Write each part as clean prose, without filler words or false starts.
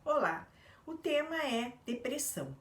Olá, o tema é depressão.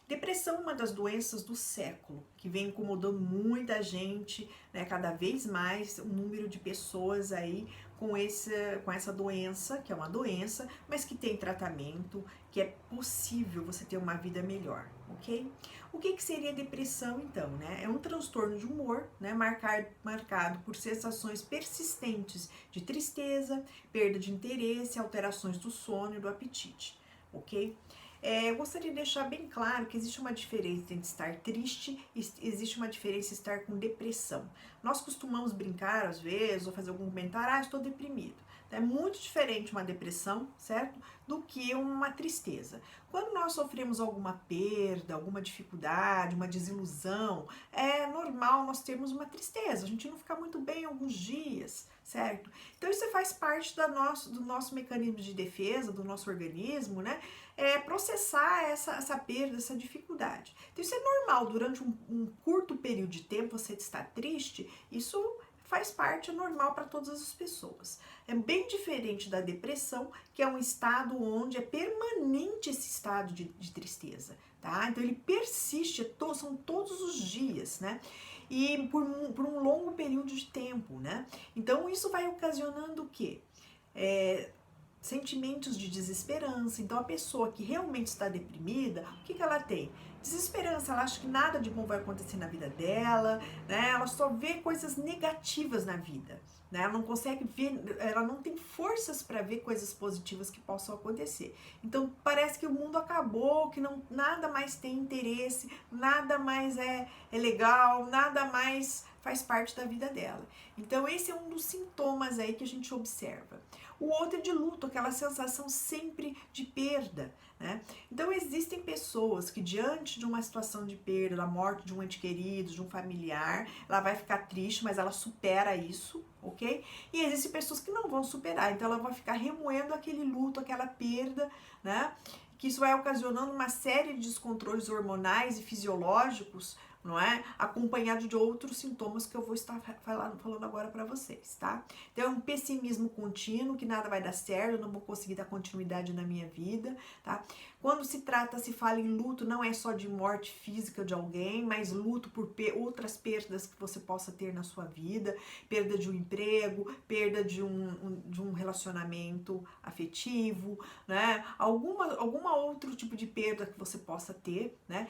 Depressão é uma das doenças do século, que vem incomodando muita gente, né? Cada vez mais o número de pessoas aí com essa doença, que é uma doença, mas que tem tratamento, que é possível você ter uma vida melhor, ok? O que seria depressão então, né? É um transtorno de humor, né? Marcado por sensações persistentes de tristeza, perda de interesse, alterações do sono e do apetite, ok? Eu gostaria de deixar bem claro que existe uma diferença entre estar triste e existe uma diferença em estar com depressão. Nós costumamos brincar às vezes ou fazer algum comentário, estou deprimido. É muito diferente uma depressão, certo? Do que uma tristeza. Quando nós sofremos alguma perda, alguma dificuldade, uma desilusão, é normal nós termos uma tristeza, a gente não fica muito bem alguns dias, certo? Então isso faz parte do nosso mecanismo de defesa, do nosso organismo, né? Processar essa perda, essa dificuldade. Então isso é normal, durante um curto período de tempo você está triste, isso faz parte, é normal para todas as pessoas. É bem diferente da depressão, que é um estado onde é permanente esse estado de tristeza, tá? Então ele persiste, são todos os dias, né? E por um longo período de tempo, né? Então isso vai ocasionando o quê? Sentimentos de desesperança. Então a pessoa que realmente está deprimida, o que ela tem? Desesperança, ela acha que nada de bom vai acontecer na vida dela, né? Ela só vê coisas negativas na vida, né? Ela não consegue ver, ela não tem forças para ver coisas positivas que possam acontecer. Então parece que o mundo acabou, que não, nada mais tem interesse, nada mais é legal, nada mais faz parte da vida dela. Então esse é um dos sintomas aí que a gente observa. O outro é de luto, aquela sensação sempre de perda, né? Então existem pessoas que diante de uma situação de perda, da morte de um ente querido, de um familiar, ela vai ficar triste, mas ela supera isso, ok? E existem pessoas que não vão superar, então ela vai ficar remoendo aquele luto, aquela perda, né? Que isso vai ocasionando uma série de descontroles hormonais e fisiológicos, não é? Acompanhado de outros sintomas que eu vou estar falando agora para vocês, tá? Então é um pessimismo contínuo, que nada vai dar certo, eu não vou conseguir dar continuidade na minha vida, tá? Quando se fala em luto, não é só de morte física de alguém, mas luto por outras perdas que você possa ter na sua vida, perda de um emprego, perda de um relacionamento afetivo, né? Alguma outro tipo de perda que você possa ter, né?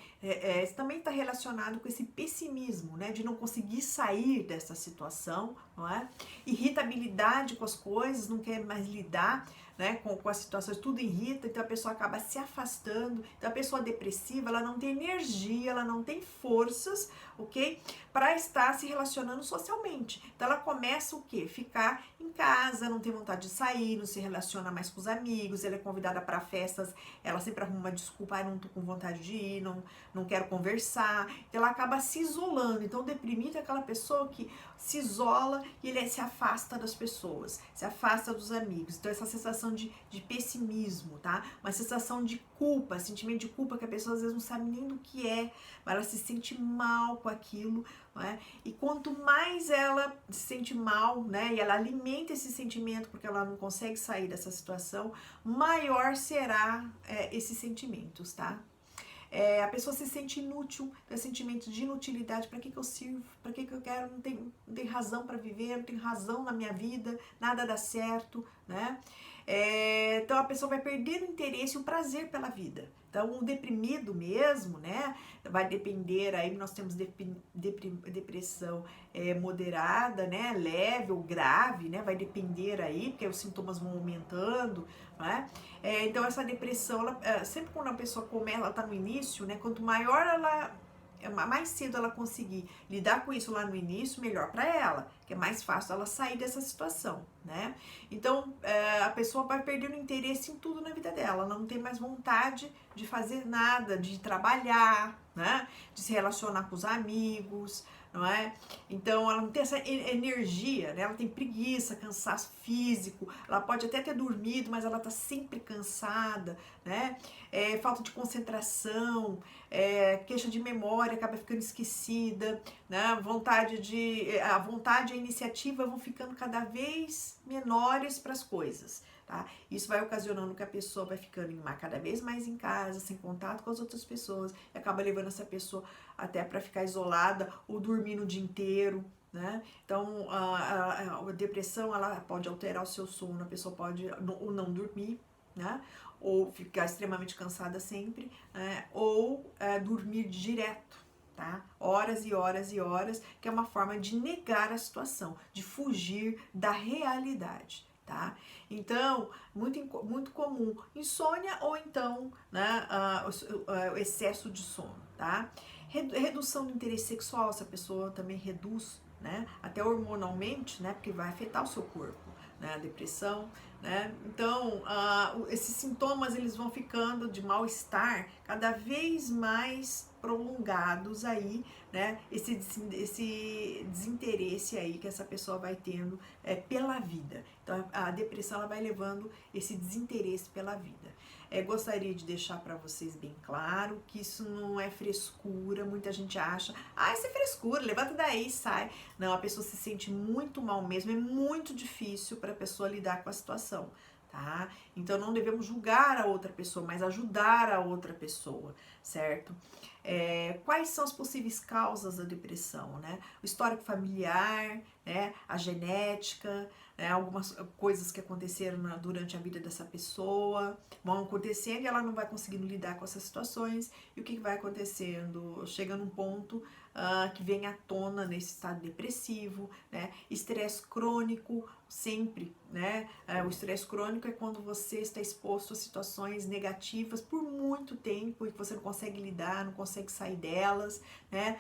Isso também está relacionado com esse pessimismo, né? De não conseguir sair dessa situação, não é? Irritabilidade com as coisas, não quer mais lidar, né, com as situações, tudo irrita, então a pessoa acaba se afastando. Então a pessoa depressiva, ela não tem energia, ela não tem forças, ok? Para estar se relacionando socialmente. Então ela começa o quê? Ficar em casa, não tem vontade de sair, não se relaciona mais com os amigos, ela é convidada para festas, ela sempre arruma uma desculpa, não tô com vontade de ir, não quero conversar. Então ela acaba se isolando. Então o deprimido é aquela pessoa que se isola e ele se afasta das pessoas, se afasta dos amigos. Então essa sensação de pessimismo, tá? Uma sensação de culpa, sentimento de culpa que a pessoa às vezes não sabe nem do que é, mas ela se sente mal com aquilo, né? E quanto mais ela se sente mal, né, e ela alimenta esse sentimento porque ela não consegue sair dessa situação, maior será esses sentimentos, tá? A pessoa se sente inútil, tem sentimento de inutilidade. Para que eu sirvo? Para que eu quero? Não tem razão para viver, não tem razão na minha vida, nada dá certo, né? Então a pessoa vai perder o interesse e o prazer pela vida. Então o deprimido mesmo, né? Vai depender aí, nós temos depressão moderada, né? Leve ou grave, né? Vai depender aí, porque os sintomas vão aumentando, né? Então essa depressão, sempre quando a pessoa começa, ela tá no início, né? Quanto maior mais cedo ela conseguir lidar com isso lá no início, melhor para ela, que é mais fácil ela sair dessa situação, né? Então a pessoa vai perdendo interesse em tudo na vida dela, ela não tem mais vontade de fazer nada, de trabalhar, né? De se relacionar com os amigos, não é? Então ela não tem essa energia, né? Ela tem preguiça, cansaço físico, ela pode até ter dormido, mas ela tá sempre cansada, né? Falta de concentração, queixa de memória, acaba ficando esquecida, né? A vontade e a iniciativa vão ficando cada vez menores para as coisas, tá? Isso vai ocasionando que a pessoa vai ficando cada vez mais em casa, sem contato com as outras pessoas, e acaba levando essa pessoa até para ficar isolada ou dormindo o dia inteiro, né? Então, a depressão, ela pode alterar o seu sono, a pessoa pode ou não dormir, né? Ou ficar extremamente cansada sempre, né? Ou dormir direto, tá? Horas e horas e horas, que é uma forma de negar a situação, de fugir da realidade, tá? Então, muito comum, insônia ou então, né, o excesso de sono, tá? Redução do interesse sexual, essa pessoa também reduz, né, até hormonalmente, né, porque vai afetar o seu corpo, né, a depressão, né? Então, esses sintomas eles vão ficando de mal-estar cada vez mais prolongados aí, né? Esse desinteresse aí que essa pessoa vai tendo pela vida. Então, a depressão ela vai levando esse desinteresse pela vida. Gostaria de deixar para vocês bem claro que isso não é frescura. Muita gente acha, isso é frescura, levanta daí e sai. Não, a pessoa se sente muito mal mesmo, é muito difícil para a pessoa lidar com a situação, tá? Então não devemos julgar a outra pessoa, mas ajudar a outra pessoa, certo? Quais são as possíveis causas da depressão, né? O histórico familiar, né? A genética, né? Algumas coisas que aconteceram durante a vida dessa pessoa vão acontecendo e ela não vai conseguindo lidar com essas situações. E o que vai acontecendo? Chega num ponto que vem à tona nesse estado depressivo, né? Estresse crônico, sempre, né? O estresse crônico é quando você está exposto a situações negativas por muito tempo e que você não consegue lidar, não consegue sair delas, né?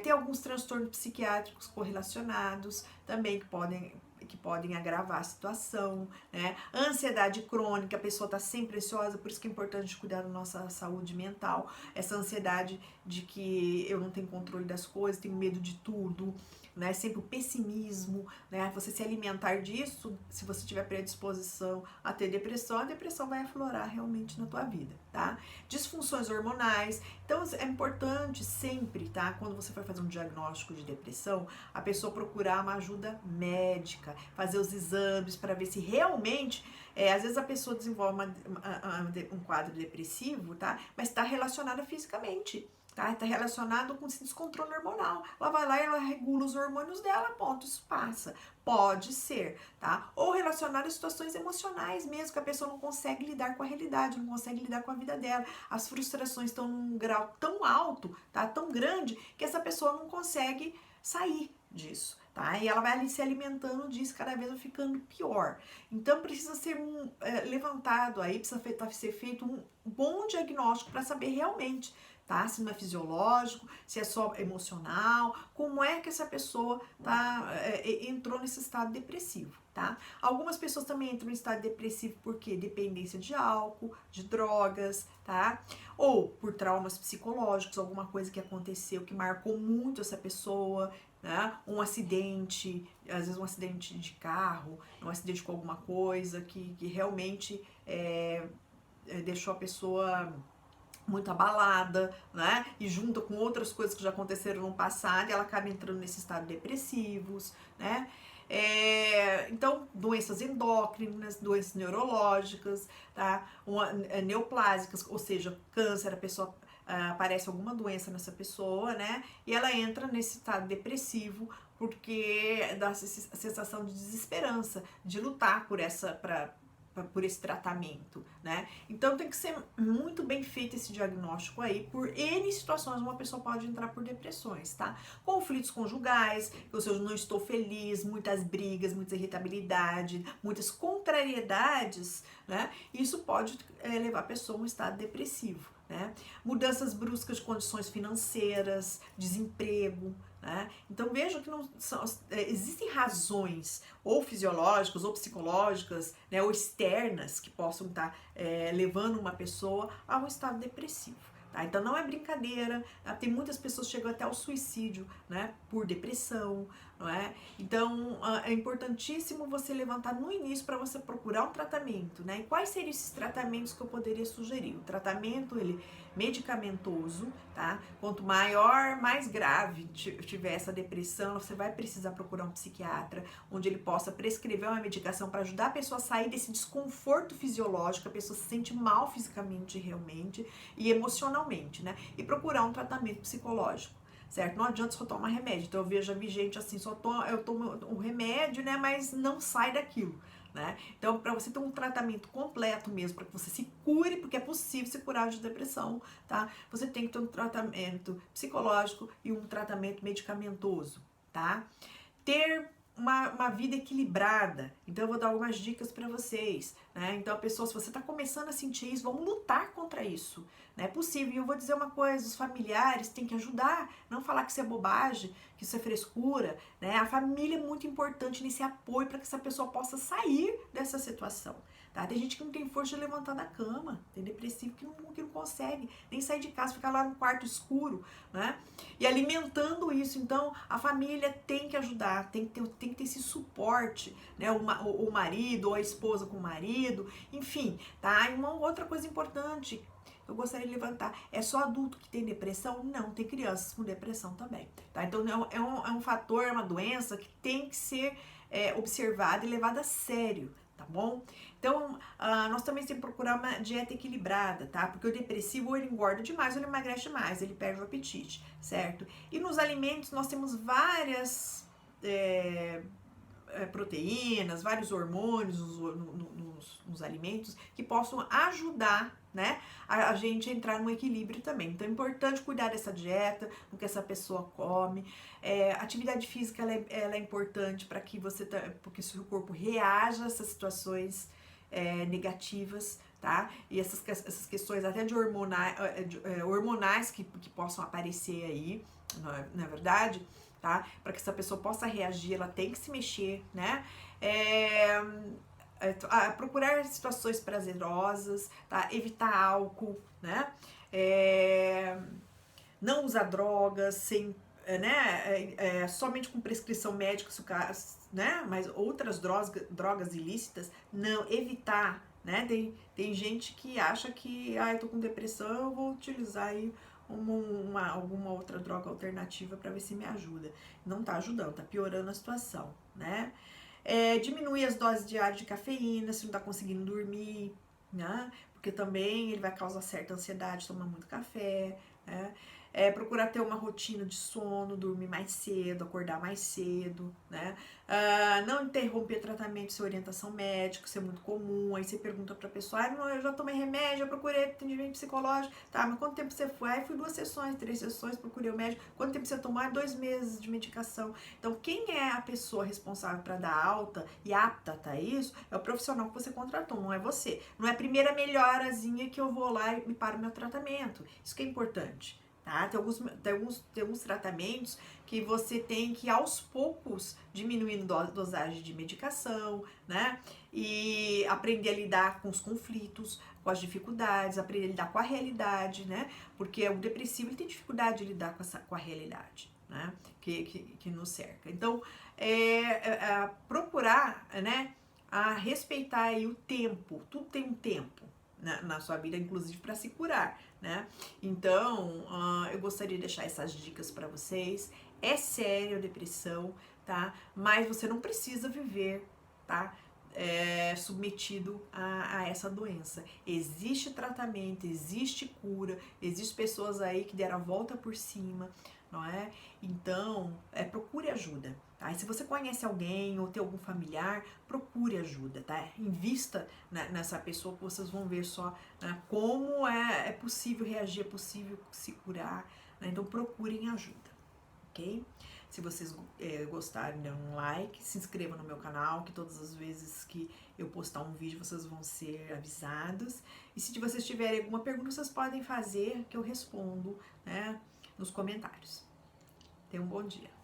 Tem alguns transtornos psiquiátricos correlacionados também que podem agravar a situação, né? Ansiedade crônica, a pessoa está sempre ansiosa, por isso que é importante cuidar da nossa saúde mental. Essa ansiedade de que eu não tenho controle das coisas, tenho medo de tudo, né? Sempre o pessimismo, né? Você se alimentar disso, se você tiver predisposição a ter depressão, a depressão vai aflorar realmente na tua vida, tá? Disfunções hormonais. Então é importante sempre, tá? Quando você for fazer um diagnóstico de depressão, a pessoa procurar uma ajuda médica, fazer os exames para ver se realmente, às vezes a pessoa desenvolve um quadro depressivo, tá? Mas está relacionada fisicamente. Tá? Tá relacionado com esse descontrole hormonal. Ela vai lá e ela regula os hormônios dela, ponto, isso passa. Pode ser, tá? Ou relacionado a situações emocionais mesmo, que a pessoa não consegue lidar com a realidade, não consegue lidar com a vida dela. As frustrações estão num grau tão alto, tá? Tão grande, que essa pessoa não consegue sair disso, tá? E ela vai ali se alimentando disso, cada vez vai ficando pior. Então precisa ser levantado aí, precisa ser feito um bom diagnóstico para saber realmente, tá? Se não é fisiológico, se é só emocional, como é que essa pessoa entrou nesse estado depressivo, tá? Algumas pessoas também entram em estado depressivo porque dependência de álcool, de drogas, tá? Ou por traumas psicológicos, alguma coisa que aconteceu que marcou muito essa pessoa, né? Um acidente, às vezes um acidente de carro, um acidente com alguma coisa que realmente deixou a pessoa muito abalada, né? E junta com outras coisas que já aconteceram no passado, e ela acaba entrando nesse estado depressivos, né? Então, doenças endócrinas, doenças neurológicas, tá? Neoplásicas, ou seja, câncer, a pessoa aparece alguma doença nessa pessoa, né? E ela entra nesse estado depressivo porque dá a sensação de desesperança, de lutar por esse tratamento, né? Então tem que ser muito bem feito esse diagnóstico aí. Por N situações uma pessoa pode entrar por depressões, tá? Conflitos conjugais, ou seja, não estou feliz, muitas brigas, muita irritabilidade, muitas contrariedades, né? Isso pode levar a pessoa a um estado depressivo, né? Mudanças bruscas de condições financeiras, desemprego, né? Então vejam que não são, existem razões ou fisiológicas ou psicológicas, né, ou externas que possam estar levando uma pessoa a um estado depressivo. Tá? Então não é brincadeira, tá? Tem muitas pessoas que chegam até ao suicídio, né, por depressão, não é? Então, é importantíssimo você levantar no início para você procurar um tratamento, né? E quais seriam esses tratamentos que eu poderia sugerir? O tratamento, ele medicamentoso, tá? Quanto maior, mais grave tiver essa depressão, você vai precisar procurar um psiquiatra, onde ele possa prescrever uma medicação para ajudar a pessoa a sair desse desconforto fisiológico, a pessoa se sente mal fisicamente realmente e emocionalmente, né? E procurar um tratamento psicológico. Certo? Não adianta só tomar remédio. Então já vi gente assim, eu tomo um remédio, né, mas não sai daquilo, né? Então, para você ter um tratamento completo mesmo, para que você se cure, porque é possível se curar de depressão, tá? Você tem que ter um tratamento psicológico e um tratamento medicamentoso, tá? Ter uma vida equilibrada. Então eu vou dar algumas dicas para vocês, né? Então a pessoa, se você está começando a sentir isso, vamos lutar contra isso, né? É possível. E eu vou dizer uma coisa, os familiares têm que ajudar, não falar que isso é bobagem, que isso é frescura, né? A família é muito importante nesse apoio para que essa pessoa possa sair dessa situação. Tá? Tem gente que não tem força de levantar da cama, tem depressivo que não consegue nem sair de casa, ficar lá no quarto escuro, né? E alimentando isso. Então, a família tem que ajudar, tem que ter esse suporte, né? O marido ou a esposa com o marido, enfim, tá? E uma outra coisa importante, eu gostaria de levantar, é só adulto que tem depressão? Não, tem crianças com depressão também, tá? Então, é um fator, é uma doença que tem que ser observada e levada a sério, tá bom? Então, nós também temos que procurar uma dieta equilibrada, tá? Porque o depressivo, ou ele engorda demais, ou ele emagrece demais, ele perde o apetite, certo? E nos alimentos, nós temos várias proteínas, vários hormônios nos alimentos que possam ajudar, né, a gente a entrar num equilíbrio também. Então é importante cuidar dessa dieta, do que essa pessoa come. Atividade física ela é importante para que porque o seu corpo reaja a essas situações negativas, tá? E essas questões até de hormonais que possam aparecer aí, não é verdade? Tá? Para que essa pessoa possa reagir, ela tem que se mexer, né? Procurar situações prazerosas, tá? Evitar álcool, né? Não usar drogas sem, somente com prescrição médica, né? Mas outras drogas ilícitas, não, evitar, né? Tem gente que acha que, eu tô com depressão, eu vou utilizar aí alguma outra droga alternativa para ver se me ajuda. Não tá ajudando, tá piorando a situação, né? Diminuir as doses diárias de cafeína, se não tá conseguindo dormir, né? Porque também ele vai causar certa ansiedade, tomar muito café, né? Procurar ter uma rotina de sono, dormir mais cedo, acordar mais cedo, né? Não interromper tratamento sem orientação médica, isso é muito comum. Aí você pergunta pra pessoa, não, eu já tomei remédio, eu procurei atendimento psicológico, tá, mas quanto tempo você foi? Aí fui 2 sessões, 3 sessões, procurei o médico. Quanto tempo você tomou? 2 meses de medicação. Então, quem é a pessoa responsável para dar alta e apta a isso é o profissional que você contratou, não é você. Não é a primeira melhorazinha que eu vou lá e paro meu tratamento. Isso que é importante. Tá? Tem alguns tratamentos que você tem que aos poucos diminuindo dosagem de medicação, né? E aprender a lidar com os conflitos, com as dificuldades, aprender a lidar com a realidade, né? Porque o depressivo ele tem dificuldade de lidar com a realidade, né? Que nos cerca. Então, procurar, né? A respeitar aí o tempo. Tudo tem um tempo na sua vida, inclusive para se curar, né? Então, eu gostaria de deixar essas dicas para vocês. É sério a depressão, tá? Mas você não precisa viver, tá? Submetido a essa doença. Existe tratamento, existe cura, existem pessoas aí que deram a volta por cima, não é? Então, procure ajuda, tá? E se você conhece alguém ou tem algum familiar, procure ajuda, tá? Invista nessa pessoa que vocês vão ver só, né, como é possível reagir, é possível se curar, né? Então procurem ajuda, ok? Se vocês gostarem, dê um like, se inscreva no meu canal, que todas as vezes que eu postar um vídeo vocês vão ser avisados. E se vocês tiverem alguma pergunta, vocês podem fazer, que eu respondo, né, nos comentários. Tenham um bom dia.